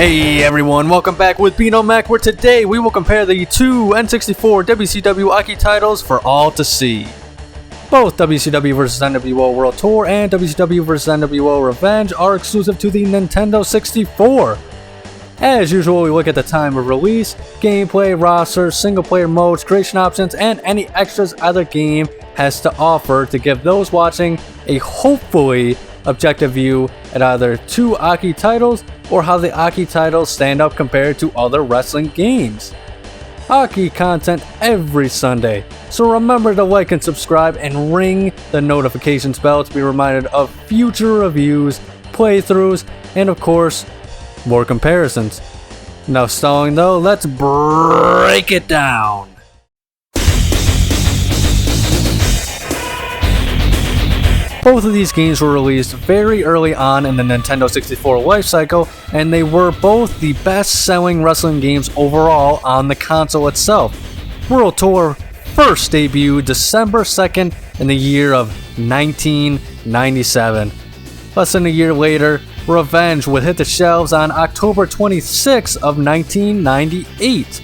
Hey everyone, welcome back with Beano Mac, where today we will compare the two N64 WCW AKI titles for all to see. Both WCW vs nWo World Tour and WCW vs nWo Revenge are exclusive to the Nintendo 64. As usual, we look at the time of release, gameplay, roster, single player modes, creation options, and any extras either game has to offer to give those watching a hopefully objective view at either two AKI titles or how the AKI titles stand up compared to other wrestling games. AKI content every Sunday, so remember to like and subscribe and ring the notifications bell to be reminded of future reviews, playthroughs, and of course, more comparisons. Enough stalling though, let's break it down. Both of these games were released very early on in the Nintendo 64 lifecycle, and they were both the best-selling wrestling games overall on the console itself. World Tour first debuted December 2nd in the year of 1997. Less than a year later, Revenge would hit the shelves on October 26th of 1998.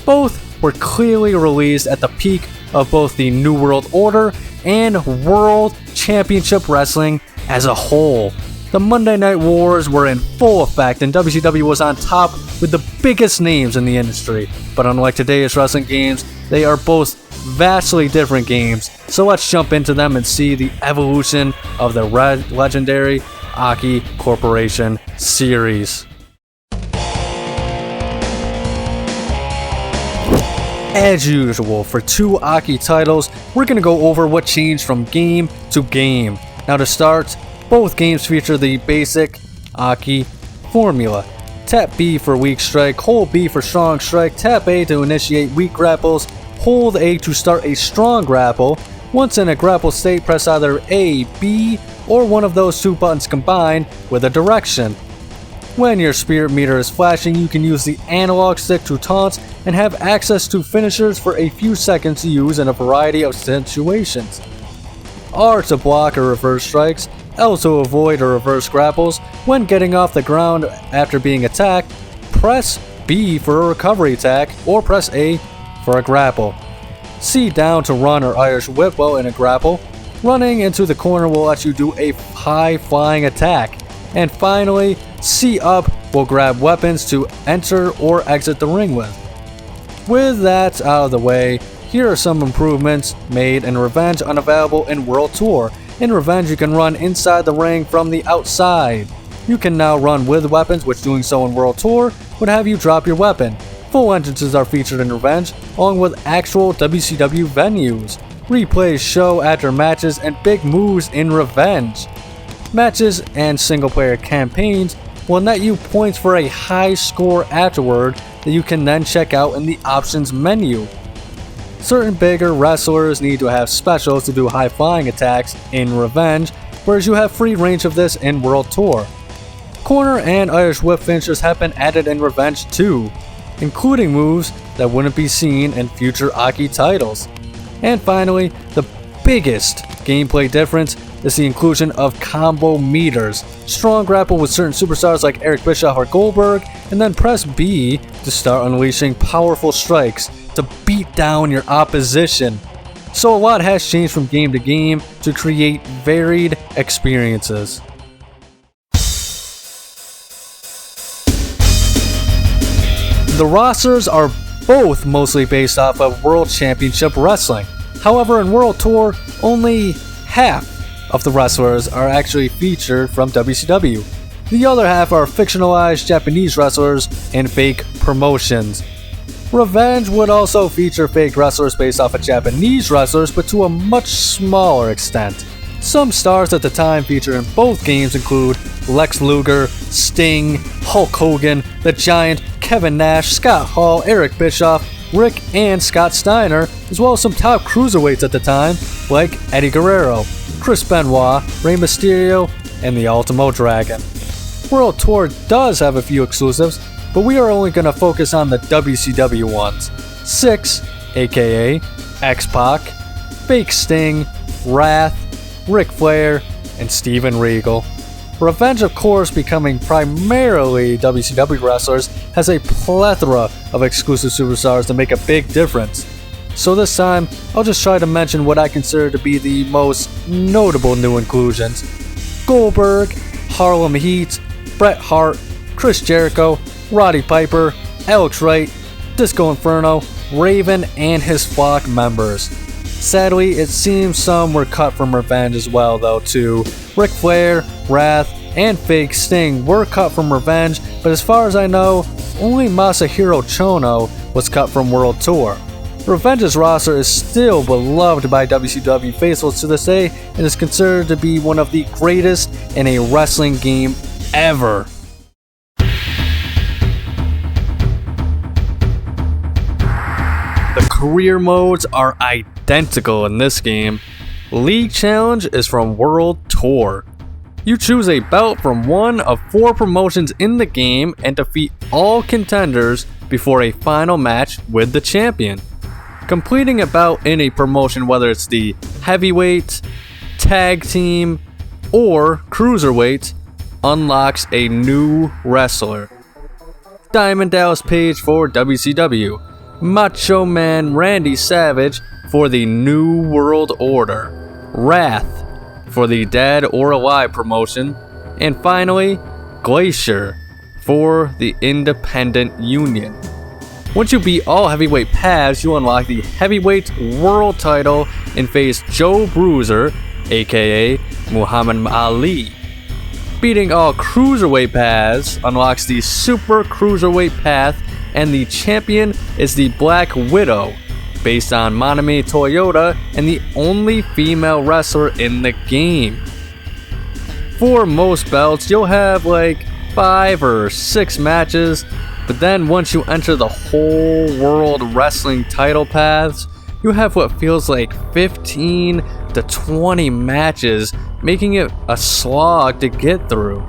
Both were clearly released at the peak of both the New World Order and World Championship Wrestling as a whole. The Monday Night Wars were in full effect and WCW was on top with the biggest names in the industry. But unlike today's wrestling games, they are both vastly different games. So let's jump into them and see the evolution of the legendary AKI Corporation series. As usual, for two AKI titles, we're going to go over what changed from game to game. Now to start, both games feature the basic AKI formula. Tap B for weak strike, hold B for strong strike, tap A to initiate weak grapples, hold A to start a strong grapple. Once in a grapple state, press either A, B, or one of those two buttons combined with a direction. When your spirit meter is flashing, you can use the analog stick to taunt and have access to finishers for a few seconds to use in a variety of situations. R to block or reverse strikes, L to avoid or reverse grapples. When getting off the ground after being attacked, press B for a recovery attack or press A for a grapple. C down to run or Irish whip while in a grapple. Running into the corner will let you do a high flying attack. And finally, C up will grab weapons to enter or exit the ring with. With that out of the way, here are some improvements made in Revenge unavailable in World Tour. In Revenge, you can run inside the ring from the outside. You can now run with weapons, which doing so in World Tour would have you drop your weapon. Full entrances are featured in Revenge, along with actual WCW venues. Replays show after matches and big moves in Revenge. Matches and single-player campaigns will net you points for a high score afterward that you can then check out in the options menu. Certain bigger wrestlers need to have specials to do high-flying attacks in Revenge, whereas you have free range of this in World Tour. Corner and Irish whip finishers have been added in Revenge too, including moves that wouldn't be seen in future AKI titles. And finally, the biggest gameplay difference is the inclusion of combo meters. Strong grapple with certain superstars like Eric Bischoff or Goldberg, and then press B to start unleashing powerful strikes to beat down your opposition. So a lot has changed from game to game to create varied experiences. The rosters are both mostly based off of World Championship Wrestling. However, in World Tour, only half of the wrestlers are actually featured from WCW. The other half are fictionalized Japanese wrestlers and fake promotions. Revenge would also feature fake wrestlers based off of Japanese wrestlers, but to a much smaller extent. Some stars at the time featured in both games include Lex Luger, Sting, Hulk Hogan, The Giant, Kevin Nash, Scott Hall, Eric Bischoff, Rick and Scott Steiner, as well as some top cruiserweights at the time like Eddie Guerrero, Chris Benoit, Rey Mysterio, and the Ultimo Dragon. World Tour does have a few exclusives, but we are only going to focus on the WCW ones. 6, aka X-Pac, Fake Sting, Wrath, Ric Flair, and Steven Regal. Revenge, of course, becoming primarily WCW wrestlers, has a plethora of exclusive superstars that make a big difference. So this time, I'll just try to mention what I consider to be the most notable new inclusions. Goldberg, Harlem Heat, Bret Hart, Chris Jericho, Roddy Piper, Alex Wright, Disco Inferno, Raven, and his flock members. Sadly, it seems some were cut from Revenge as well though too. Ric Flair, Wrath, and Fake Sting were cut from Revenge, but as far as I know, only Masahiro Chono was cut from World Tour. Revenge's roster is still beloved by WCW faithfuls to this day and is considered to be one of the greatest in a wrestling game ever. The career modes are identical in this game. League Challenge is from World Tour. You choose a belt from one of 4 promotions in the game and defeat all contenders before a final match with the champion. Completing a bout in a promotion, whether it's the heavyweight, tag team, or cruiserweight, unlocks a new wrestler. Diamond Dallas Page for WCW. Macho Man Randy Savage for the New World Order. Wrath for the Dead or Alive promotion. And finally, Glacier for the Independent Union. Once you beat all heavyweight paths, you unlock the heavyweight world title and face Joe Bruiser, aka Muhammad Ali. Beating all cruiserweight paths unlocks the super cruiserweight path, and the champion is the Black Widow, based on Manami Toyota and the only female wrestler in the game. For most belts, you'll have like 5 or 6 matches, but then once you enter the whole world wrestling title paths, you have what feels like 15 to 20 matches, making it a slog to get through.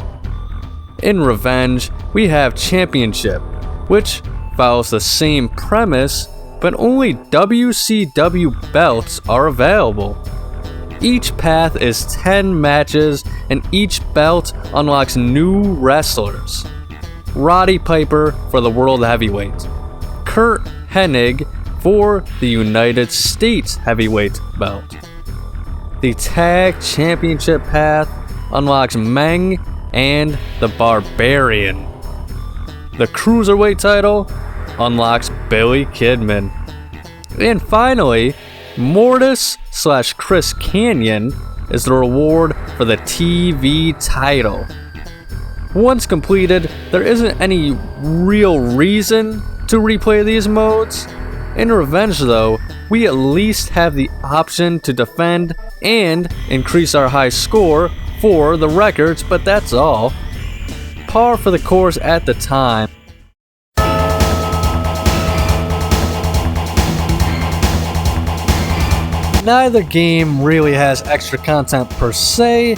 In Revenge, we have Championship, which follows the same premise, but only WCW belts are available. Each path is 10 matches, and each belt unlocks new wrestlers. Roddy Piper for the World Heavyweight, Kurt Hennig for the United States Heavyweight belt. The Tag Championship path unlocks Meng and the Barbarian. The Cruiserweight title unlocks Billy Kidman. And finally, Mortis/Chris Kanyon is the reward for the TV title. Once completed, there isn't any real reason to replay these modes. In Revenge though, we at least have the option to defend and increase our high score for the records, but that's all. Par for the course at the time. Neither game really has extra content per se,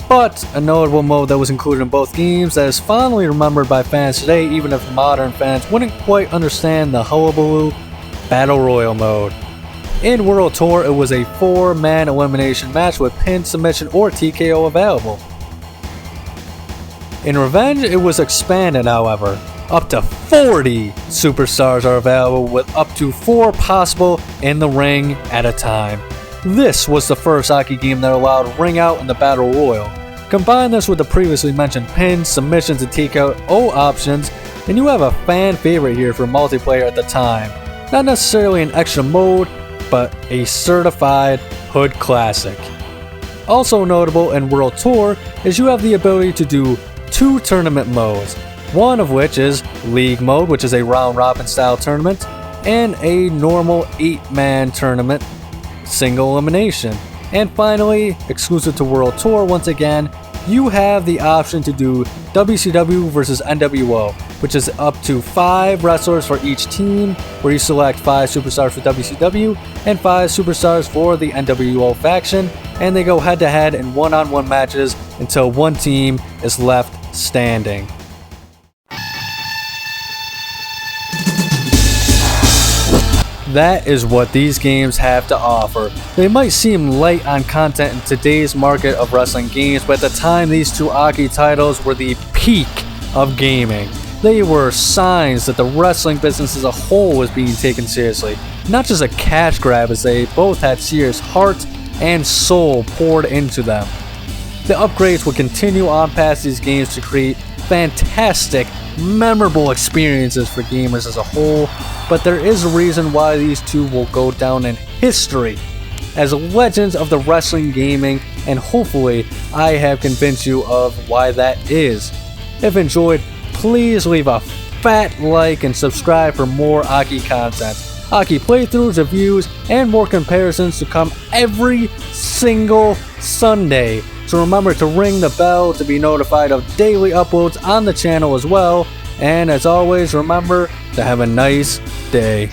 but a notable mode that was included in both games that is fondly remembered by fans today, even if modern fans wouldn't quite understand the hullabaloo: Battle Royal mode. In World Tour, it was a 4-man elimination match with pin, submission, or TKO available. In Revenge, it was expanded, however. Up to 40 superstars are available, with up to 4 possible in the ring at a time. This was the first AKI game that allowed ring out in the Battle Royal. Combine this with the previously mentioned pins, submissions, and TKO options, and you have a fan favorite here for multiplayer at the time. Not necessarily an extra mode, but a certified hood classic. Also notable in World Tour is you have the ability to do 2 tournament modes, one of which is League mode, which is a round robin style tournament, and a normal 8-man tournament, single elimination. And finally, exclusive to World Tour once again, you have the option to do WCW versus nWo, which is up to 5 wrestlers for each team, where you select 5 superstars for WCW and 5 superstars for the nWo faction, and they go head to head in one-on-one matches until one team is left standing. That is what these games have to offer. They might seem light on content in today's market of wrestling games, but at the time these two Aki titles were the peak of gaming. They were signs that the wrestling business as a whole was being taken seriously, not just a cash grab, as they both had serious heart and soul poured into them. The upgrades will continue on past these games to create fantastic, memorable experiences for gamers as a whole, but there is a reason why these two will go down in history as legends of the wrestling gaming, and hopefully I have convinced you of why that is. If enjoyed, please leave a fat like and subscribe for more Aki content. Aki playthroughs, reviews, and more comparisons to come every single Sunday. So remember to ring the bell to be notified of daily uploads on the channel as well. And as always, remember to have a nice day.